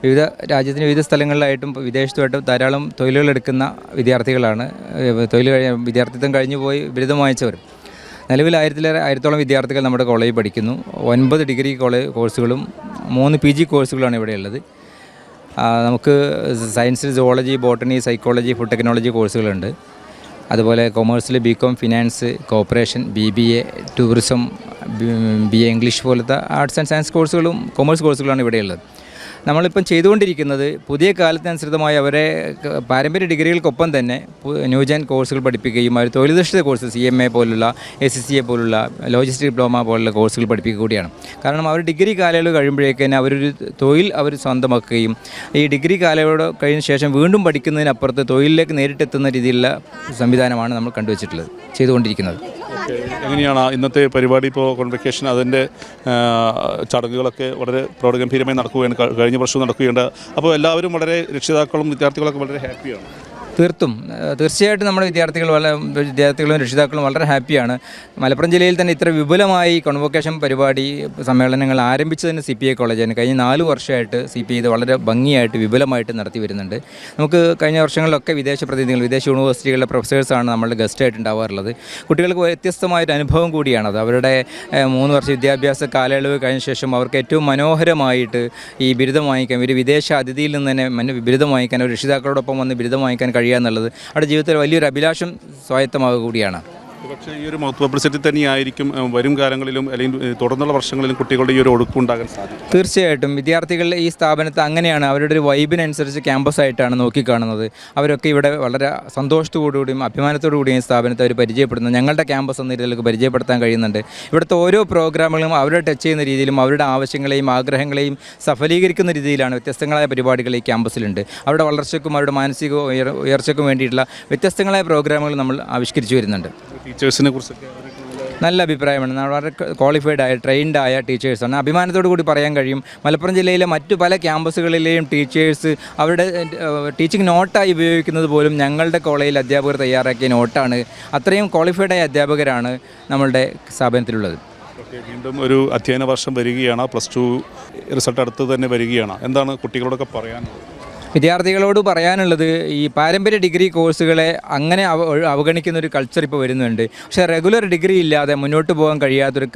വിവിധ രാജ്യത്തിന് വിവിധ സ്ഥലങ്ങളിലായിട്ടും വിദേശത്തുമായിട്ടും ധാരാളം തൊഴിലുകളെടുക്കുന്ന വിദ്യാർത്ഥികളാണ്. വിദ്യാർത്ഥിത്വം കഴിഞ്ഞു പോയി ബിരുദം വാങ്ങിച്ചവർ. നിലവിൽ ആയിരത്തോളം വിദ്യാർത്ഥികൾ നമ്മുടെ കോളേജിൽ പഠിക്കുന്നു. 9 ഡിഗ്രി കോഴ്സുകളും 3 PG കോഴ്സുകളാണ് ഇവിടെയുള്ളത്. നമുക്ക് സയൻസിൽ zoology, botany, psychology, food technology കോഴ്സുകളുണ്ട്. അതുപോലെ കൊമേഴ്സിൽ BCom, finance, corporation, BBA, tourism, BA English പോലത്തെ ആർട്സ് ആൻഡ് സയൻസ് കോഴ്സുകളും കൊമേഴ്സ് കോഴ്സുകളാണ് ഇവിടെയുള്ളത്. നമ്മളിപ്പം ചെയ്തുകൊണ്ടിരിക്കുന്നത് പുതിയ കാലത്തിനനുസൃതമായി അവരെ പാരമ്പര്യ ഡിഗ്രികൾക്കൊപ്പം തന്നെ ന്യൂജൻ കോഴ്സുകൾ പഠിപ്പിക്കുകയും അവർ തൊഴിലധിഷ്ഠിത കോഴ്സ് CMA പോലുള്ള SCCA പോലുള്ള ലോജിസ്റ്റിക് ഡിപ്ലോമ പോലുള്ള കോഴ്സുകൾ പഠിപ്പിക്കുക കൂടിയാണ്. കാരണം അവർ ഡിഗ്രി കാലയളവ് കഴിയുമ്പോഴേക്ക് തന്നെ അവരൊരു തൊഴിൽ അവർ സ്വന്തമാക്കുകയും ഈ ഡിഗ്രി കാലയളവ് കഴിഞ്ഞ ശേഷം വീണ്ടും പഠിക്കുന്നതിനപ്പുറത്ത് തൊഴിലിലേക്ക് നേരിട്ടെത്തുന്ന രീതിയിലുള്ള സംവിധാനമാണ് നമ്മൾ കണ്ടുവച്ചിട്ടുള്ളത്, ചെയ്തുകൊണ്ടിരിക്കുന്നത്. എങ്ങനെയാണ് ഇന്നത്തെ പരിപാടി? ഇപ്പോൾ കോൺവെക്കേഷൻ അതിൻ്റെ ചടങ്ങുകളൊക്കെ വളരെ പ്രൗഢഗംഭീരമായി നടക്കുകയാണ്, കഴിഞ്ഞ വർഷം നടക്കുകയുണ്ട്. അപ്പോൾ എല്ലാവരും വളരെ രക്ഷിതാക്കളും വിദ്യാർത്ഥികളൊക്കെ വളരെ ഹാപ്പിയാണ്. തീർച്ചയായിട്ടും നമ്മുടെ വിദ്യാർത്ഥികളും രക്ഷിതാക്കളും വളരെ ഹാപ്പിയാണ്. മലപ്പുറം ജില്ലയിൽ തന്നെ ഇത്ര വിപുലമായി കോൺവൊക്കേഷൻ പരിപാടി സമ്മേളനങ്ങൾ ആരംഭിച്ചതിന് CPI കോളേജാണ്. കഴിഞ്ഞ 4 വർഷമായിട്ട് CPI ഇത് വളരെ ഭംഗിയായിട്ട് വിപുലമായിട്ട് നടത്തി വരുന്നുണ്ട്. നമുക്ക് കഴിഞ്ഞ വർഷങ്ങളിലൊക്കെ വിദേശ പ്രതിനിധികൾ, വിദേശ യൂണിവേഴ്സിറ്റികളിലെ പ്രൊഫസേഴ്സാണ് നമ്മളുടെ ഗസ്റ്റായിട്ട് ഉണ്ടാവാറുള്ളത്. കുട്ടികൾക്ക് വ്യത്യസ്തമായൊരു അനുഭവം കൂടിയാണത്. അവരുടെ 3 വർഷ വിദ്യാഭ്യാസ കാലയളവ് കഴിഞ്ഞ ശേഷം അവർക്ക് ഏറ്റവും മനോഹരമായിട്ട് ഈ ബിരുദം വാങ്ങിക്കാൻ, ഒരു വിദേശ അതിഥിയിൽ നിന്ന് തന്നെ ബിരുദം വാങ്ങിക്കാൻ, ഒരു രക്ഷിതാക്കളോടൊപ്പം വന്ന് ബിരുദം വാങ്ങിക്കാൻ കഴിയുക എന്നുള്ളത് അവരുടെ ജീവിതത്തിൽ വലിയൊരു അഭിലാഷം സ്വായത്തമാവുക കൂടിയാണ്. പക്ഷേ ഈ ഒരു മൗത്ത് പബ്ലിസിറ്റി തന്നെയായിരിക്കും വരും കാലങ്ങളിലും അല്ലെങ്കിൽ തുടർന്നുള്ള വർഷങ്ങളിലും കുട്ടികളുടെ ഈ ഒരു ഒഴുക്കുണ്ടാകാൻ സാധിക്കും. തീർച്ചയായിട്ടും വിദ്യാർത്ഥികളുടെ ഈ സ്ഥാപനത്തെ അങ്ങനെയാണ്, അവരുടെ ഒരു വൈബിനനുസരിച്ച് ക്യാമ്പസായിട്ടാണ് നോക്കിക്കാണുന്നത്. അവരൊക്കെ ഇവിടെ വളരെ സന്തോഷത്തോടുകൂടിയും അഭിമാനത്തോടു കൂടിയും ഈ സ്ഥാപനത്തെ അവർ പരിചയപ്പെടുന്നത്. ഞങ്ങളുടെ ക്യാമ്പസ് എന്ന രീതിയിലേക്ക് പരിചയപ്പെടുത്താൻ കഴിയുന്നുണ്ട്. ഇവിടുത്തെ ഓരോ പ്രോഗ്രാമുകളും അവരെ ടച്ച് ചെയ്യുന്ന രീതിയിലും അവരുടെ ആവശ്യങ്ങളെയും ആഗ്രഹങ്ങളെയും സഫലീകരിക്കുന്ന രീതിയിലാണ് വ്യത്യസ്തങ്ങളായ പരിപാടികൾ ഈ ക്യാമ്പസിലുണ്ട്. അവരുടെ വളർച്ചയ്ക്കും അവരുടെ മാനസിക ഉയർച്ചയ്ക്കും വേണ്ടിയിട്ടുള്ള വ്യത്യസ്തങ്ങളായ പ്രോഗ്രാമുകൾ നമ്മൾ ആവിഷ്കരിച്ചു വരുന്നുണ്ട്. ടീച്ചേഴ്സിനെ കുറിച്ചൊക്കെ നല്ല അഭിപ്രായമാണ്. വളരെ ക്വാളിഫൈഡ് ആയ ട്രെയിൻഡ് ആയ ടീച്ചേഴ്സാണ്. അഭിമാനത്തോടു കൂടി പറയാൻ കഴിയും. മലപ്പുറം ജില്ലയിലെ മറ്റു പല ക്യാമ്പസുകളിലെയും ടീച്ചേഴ്സ് അവരുടെ ടീച്ചിങ് നോട്ടായി ഉപയോഗിക്കുന്നത് പോലും ഞങ്ങളുടെ കോളേജിൽ അധ്യാപകർ തയ്യാറാക്കിയ നോട്ടാണ്. അത്രയും ക്വാളിഫൈഡ് ആയ അധ്യാപകരാണ് നമ്മളുടെ സ്ഥാപനത്തിലുള്ളത്. വീണ്ടും ഒരു അധ്യയന വർഷം വരികയാണ്. +2 റിസൾട്ട് അടുത്ത് തന്നെ വരികയാണ്. എന്താണ് കുട്ടികളോടൊക്കെ പറയാനുള്ളത്? വിദ്യാർത്ഥികളോട് പറയാനുള്ളത്, ഈ പാരമ്പര്യ ഡിഗ്രി കോഴ്സുകളെ അങ്ങനെ അവഗണിക്കുന്നൊരു കൾച്ചർ ഇപ്പോൾ വരുന്നുണ്ട്. പക്ഷേ റെഗുലർ ഡിഗ്രി ഇല്ലാതെ മുന്നോട്ട് പോകാൻ കഴിയാത്തൊരു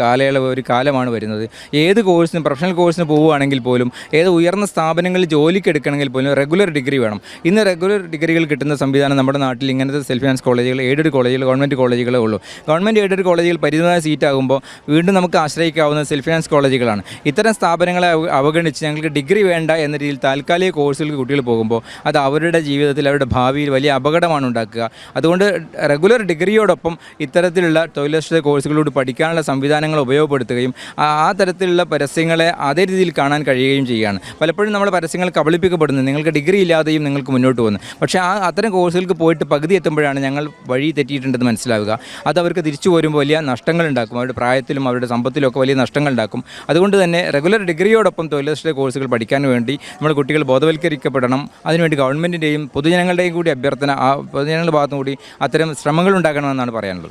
കാലമാണ് വരുന്നത്. ഏത് കോഴ്സിനും പ്രൊഫഷണൽ കോഴ്സിന് പോവുകയാണെങ്കിൽ പോലും, ഏത് ഉയർന്ന സ്ഥാപനങ്ങളിൽ ജോലിക്ക് എടുക്കണമെങ്കിൽ പോലും റെഗുലർ ഡിഗ്രി വേണം. ഇന്ന് റെഗുലർ ഡിഗ്രികൾ കിട്ടുന്ന സംവിധാനം നമ്മുടെ നാട്ടിൽ ഇങ്ങനത്തെ സെൽഫ് ഫിനാൻസ് കോളേജുകൾ, എയ്ഡഡ് കോളേജുകൾ, ഗവൺമെൻറ് കോളേജുകളേ ഉള്ളൂ. ഗവൺമെൻറ് എയ്ഡഡ് കോളേജുകൾ പരിമിതമായ സീറ്റാകുമ്പോൾ വീണ്ടും നമുക്ക് ആശ്രയിക്കാവുന്ന സെൽഫ് ഫിനാൻസ് കോളേജുകളാണ്. ഇത്തരം സ്ഥാപനങ്ങളെ അവഗണിച്ച് ഞങ്ങൾക്ക് ഡിഗ്രി വേണ്ട എന്ന രീതിയിൽ താൽക്കാലിക കോഴ്സുകൾക്ക് കുട്ടികൾ പോകുമ്പോൾ അത് അവരുടെ ജീവിതത്തിൽ, അവരുടെ ഭാവിയിൽ വലിയ അപകടമാണ് ഉണ്ടാക്കുക. അതുകൊണ്ട് റെഗുലർ ഡിഗ്രിയോടൊപ്പം ഇത്തരത്തിലുള്ള തൊഴിലധിഷ്ഠിത കോഴ്സുകളോട് പഠിക്കാനുള്ള സംവിധാനങ്ങൾ ഉപയോഗപ്പെടുത്തുകയും ആ തരത്തിലുള്ള പരസ്യങ്ങളെ അതേ രീതിയിൽ കാണാൻ കഴിയുകയും ചെയ്യുകയാണ്. പലപ്പോഴും നമ്മൾ പരസ്യങ്ങൾ കബളിപ്പിക്കപ്പെടുന്നത് നിങ്ങൾക്ക് ഡിഗ്രി ഇല്ലാതെയും നിങ്ങൾക്ക് മുന്നോട്ട് പോകുന്നത്. പക്ഷേ അത്തരം കോഴ്സുകൾക്ക് പോയിട്ട് പകുതി എത്തുമ്പോഴാണ് ഞങ്ങൾ വഴി തെറ്റിയിട്ടുണ്ടെന്ന് മനസ്സിലാവുക. അത് അവർക്ക് തിരിച്ചു പോരുമ്പോൾ വലിയ നഷ്ടങ്ങൾ ഉണ്ടാക്കും. അവരുടെ പ്രായത്തിലും അവരുടെ സമ്പത്തിലും ഒക്കെ വലിയ നഷ്ടങ്ങൾ ഉണ്ടാക്കും. അതുകൊണ്ട് തന്നെ റെഗുലർ ഡിഗ്രിയോടൊപ്പം തൊഴിലധിഷ്ഠിത കോഴ്സുകൾ പഠിക്കാൻ വേണ്ടി നമ്മൾ കുട്ടികൾ ബോധവൽക്കരിക്കപ്പെടണം. അതിനുവേണ്ടി ഗവൺമെൻറ്റിൻ്റെയും പൊതുജനങ്ങളുടെയും കൂടി അഭ്യർത്ഥന, പൊതുജനങ്ങളുടെ ഭാഗത്തും കൂടി അത്തരം ശ്രമങ്ങൾ ഉണ്ടാക്കണമെന്നാണ് പറയാനുള്ളത്.